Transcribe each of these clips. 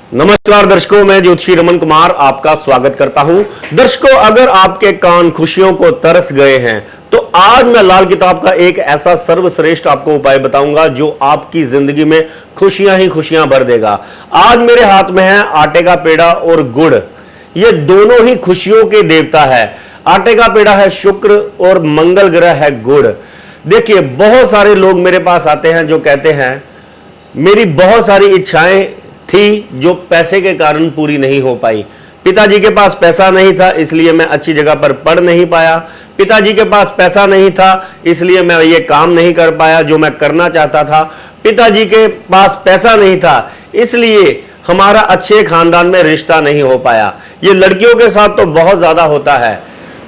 नमस्कार दर्शकों, मैं ज्योतिषी रमन कुमार आपका स्वागत करता हूं। दर्शकों, अगर आपके कान खुशियों को तरस गए हैं तो आज मैं लाल किताब का एक ऐसा सर्वश्रेष्ठ आपको उपाय बताऊंगा जो आपकी जिंदगी में खुशियां ही खुशियां भर देगा। आज मेरे हाथ में है आटे का पेड़ा और गुड़। ये दोनों ही खुशियों के देवता है। आटे का पेड़ा है शुक्र और मंगल ग्रह है गुड़। देखिए, बहुत सारे लोग मेरे पास आते हैं जो कहते हैं मेरी बहुत सारी इच्छाएं थी जो पैसे के कारण पूरी नहीं हो पाई। पिताजी के पास पैसा नहीं था इसलिए मैं अच्छी जगह पर पढ़ नहीं पाया। पिताजी के पास पैसा नहीं था इसलिए मैं ये काम नहीं कर पाया जो मैं करना चाहता था। पिताजी के पास पैसा नहीं था इसलिए हमारा अच्छे खानदान में रिश्ता नहीं हो पाया। ये लड़कियों के साथ तो बहुत ज्यादा होता है।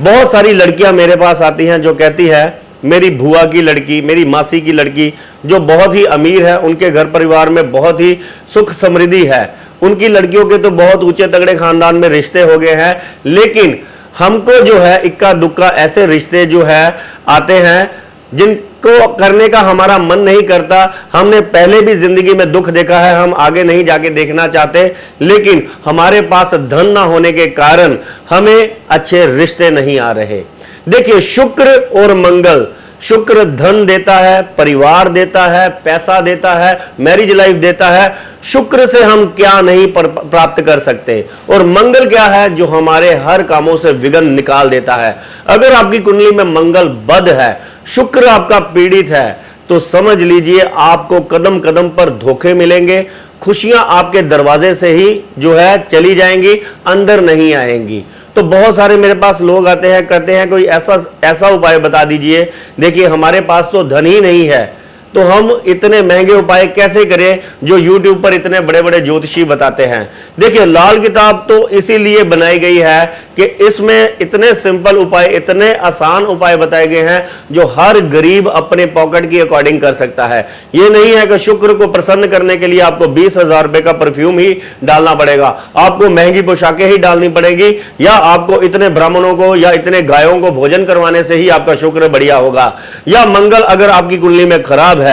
बहुत सारी लड़कियां मेरे पास आती हैं जो कहती है मेरी बुआ की लड़की, मेरी मासी की लड़की जो बहुत ही अमीर है, उनके घर परिवार में बहुत ही सुख समृद्धि है, उनकी लड़कियों के तो बहुत ऊंचे तगड़े खानदान में रिश्ते हो गए हैं, लेकिन हमको जो है इक्का दुक्का ऐसे रिश्ते जो है आते हैं जिनको करने का हमारा मन नहीं करता। हमने पहले भी जिंदगी में दुख देखा है, हम आगे नहीं जाके देखना चाहते, लेकिन हमारे पास धन ना होने के कारण हमें अच्छे रिश्ते नहीं आ रहे। देखिए, शुक्र और मंगल, शुक्र धन देता है, परिवार देता है, पैसा देता है, मैरिज लाइफ देता है। शुक्र से हम क्या नहीं प्राप्त कर सकते, और मंगल क्या है जो हमारे हर कामों से विघ्न निकाल देता है। अगर आपकी कुंडली में मंगल बद है, शुक्र आपका पीड़ित है, तो समझ लीजिए आपको कदम कदम पर धोखे मिलेंगे। खुशियां आपके दरवाजे से ही जो है चली जाएंगी, अंदर नहीं आएंगी। तो बहुत सारे मेरे पास लोग आते हैं, कहते हैं कोई ऐसा उपाय बता दीजिए। देखिए, हमारे पास तो धन ही नहीं है तो हम इतने महंगे उपाय कैसे करें जो YouTube पर इतने बड़े बड़े ज्योतिषी बताते हैं। देखिए, लाल किताब तो इसीलिए बनाई गई है कि इसमें इतने सिंपल उपाय, इतने आसान उपाय बताए गए हैं जो हर गरीब अपने पॉकेट की अकॉर्डिंग कर सकता है। यह नहीं है कि शुक्र को प्रसन्न करने के लिए आपको 20,000 रुपए का परफ्यूम ही डालना पड़ेगा, आपको महंगी पोशाकें ही डालनी पड़ेगी, या आपको इतने ब्राह्मणों को या इतने गायों को भोजन करवाने से ही आपका शुक्र बढ़िया होगा। या मंगल अगर आपकी कुंडली में खराब है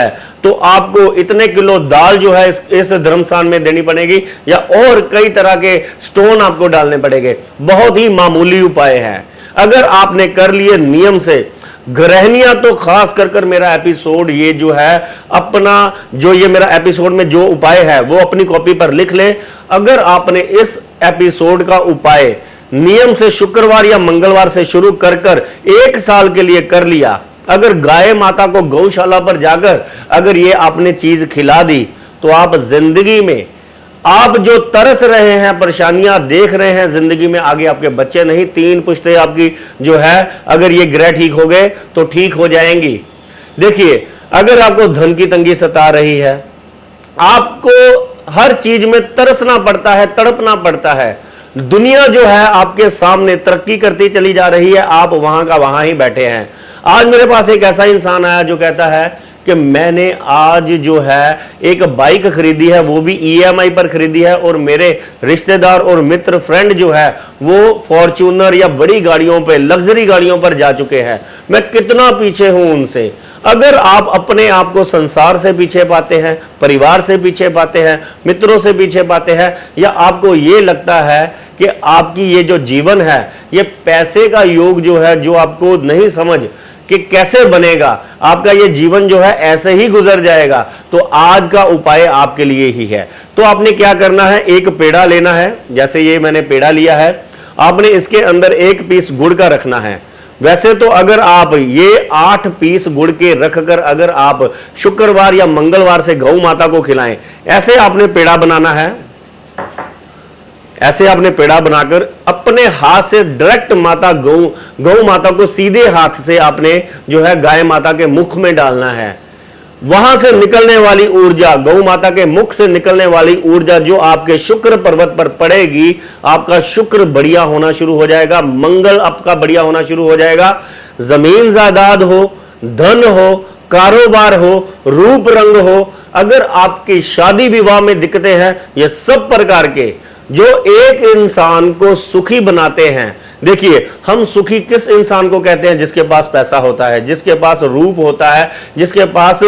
तो आपको इतने किलो दाल जो है इस धर्मस्थान में देनी पड़ेगी, या और कई तरह के स्टोन आपको डालने पड़ेंगे। बहुत ही मामूली उपाय है, अगर आपने कर लिए नियम से। गृहिणियां तो खास कर मेरा एपिसोड ये जो है अपना, जो ये मेरा एपिसोड में जो उपाय है वो अपनी कॉपी पर लिख ले। अगर आपने इस एपिसोड का उपाय नियम से शुक्रवार या मंगलवार से शुरू कर 1 साल के लिए कर लिया, अगर गाय माता को गौशाला पर जाकर अगर ये आपने चीज खिला दी, तो आप जिंदगी में, आप जो तरस रहे हैं, परेशानियां देख रहे हैं जिंदगी में, आगे आपके बच्चे नहीं, 3 पुश्तें आपकी जो है अगर ये ग्रह ठीक हो गए तो ठीक हो जाएंगी। देखिए, अगर आपको धन की तंगी सता रही है, आपको हर चीज में तरसना पड़ता है, तड़पना पड़ता है, दुनिया जो है आपके सामने तरक्की करती चली जा रही है, आप वहां का वहां ही बैठे हैं। आज मेरे पास एक ऐसा इंसान आया जो कहता है कि मैंने आज जो है एक बाइक खरीदी है, वो भी EMI पर खरीदी है, और मेरे रिश्तेदार और मित्र फ्रेंड जो है वो फॉर्च्यूनर या बड़ी गाड़ियों पे, लग्जरी गाड़ियों पर जा चुके हैं। मैं कितना पीछे हूं उनसे। अगर आप अपने आप को संसार से पीछे पाते हैं, परिवार से पीछे पाते हैं, मित्रों से पीछे पाते हैं, या आपको ये लगता है कि आपकी ये जो जीवन है ये पैसे का योग जो है, जो आपको नहीं समझ कि कैसे बनेगा, आपका ये जीवन जो है ऐसे ही गुजर जाएगा, तो आज का उपाय आपके लिए ही है। तो आपने क्या करना है, एक पेड़ा लेना है, जैसे ये मैंने पेड़ा लिया है, आपने इसके अंदर 1 पीस गुड़ का रखना है। वैसे तो अगर आप ये 8 पीस गुड़ के रखकर अगर आप शुक्रवार या मंगलवार से गौ माता को खिलाएं, ऐसे आपने पेड़ा बनाना है। ऐसे आपने पेड़ा बनाकर अपने हाथ से डायरेक्ट गौ माता को सीधे हाथ से आपने जो है गाय माता के मुख में डालना है। वहां से निकलने वाली ऊर्जा, गौ माता के मुख से निकलने वाली ऊर्जा जो आपके शुक्र पर्वत पर पड़ेगी, आपका शुक्र बढ़िया होना शुरू हो जाएगा, मंगल आपका बढ़िया होना शुरू हो जाएगा। जमीन जायदाद हो, धन हो, कारोबार हो, रूप रंग हो, अगर आपकी शादी विवाह में दिक्कतें हैं, ये सब प्रकार के जो एक इंसान को सुखी बनाते हैं, देखिए, हम सुखी किस इंसान को कहते हैं? जिसके पास पैसा होता है, जिसके पास रूप होता है, जिसके पास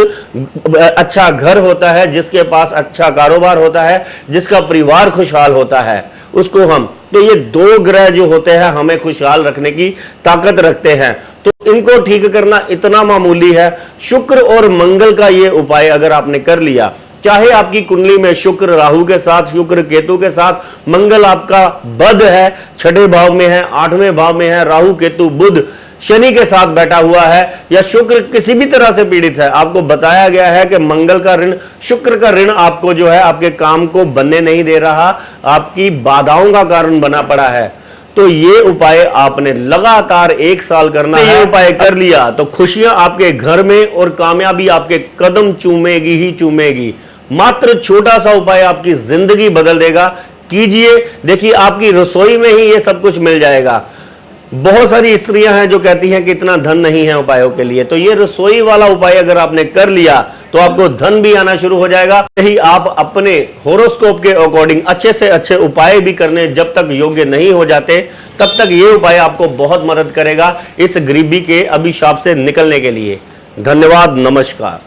अच्छा घर होता है, जिसके पास अच्छा कारोबार होता है, जिसका परिवार खुशहाल होता है, उसको हम, तो ये दो ग्रह जो होते हैं हमें खुशहाल रखने की ताकत रखते हैं, तो इनको ठीक करना इतना मामूली है। शुक्र और मंगल का ये उपाय अगर आपने कर लिया, चाहे आपकी कुंडली में शुक्र राहु के साथ, शुक्र केतु के साथ, मंगल आपका बद है, 6ठे भाव में है, 8वें भाव में है, राहु केतु बुध शनि के साथ बैठा हुआ है, या शुक्र किसी भी तरह से पीड़ित है, आपको बताया गया है कि मंगल का ऋण, शुक्र का ऋण आपको जो है आपके काम को बनने नहीं दे रहा, आपकी बाधाओं का कारण बना पड़ा है, तो ये उपाय आपने लगातार 1 साल करना है। ये उपाय कर लिया तो खुशियां आपके घर में और कामयाबी आपके कदम चूमेगी ही चूमेगी। मात्र छोटा सा उपाय आपकी जिंदगी बदल देगा। कीजिए, देखिए आपकी रसोई में ही ये सब कुछ मिल जाएगा। बहुत सारी स्त्रियां हैं जो कहती हैं कि इतना धन नहीं है उपायों के लिए, तो ये रसोई वाला उपाय अगर आपने कर लिया तो आपको धन भी आना शुरू हो जाएगा। यही आप अपने होरोस्कोप के अकॉर्डिंग अच्छे से अच्छे उपाय भी करने जब तक योग्य नहीं हो जाते, तब तक ये उपाय आपको बहुत मदद करेगा इस गरीबी के अभिशाप से निकलने के लिए। धन्यवाद, नमस्कार।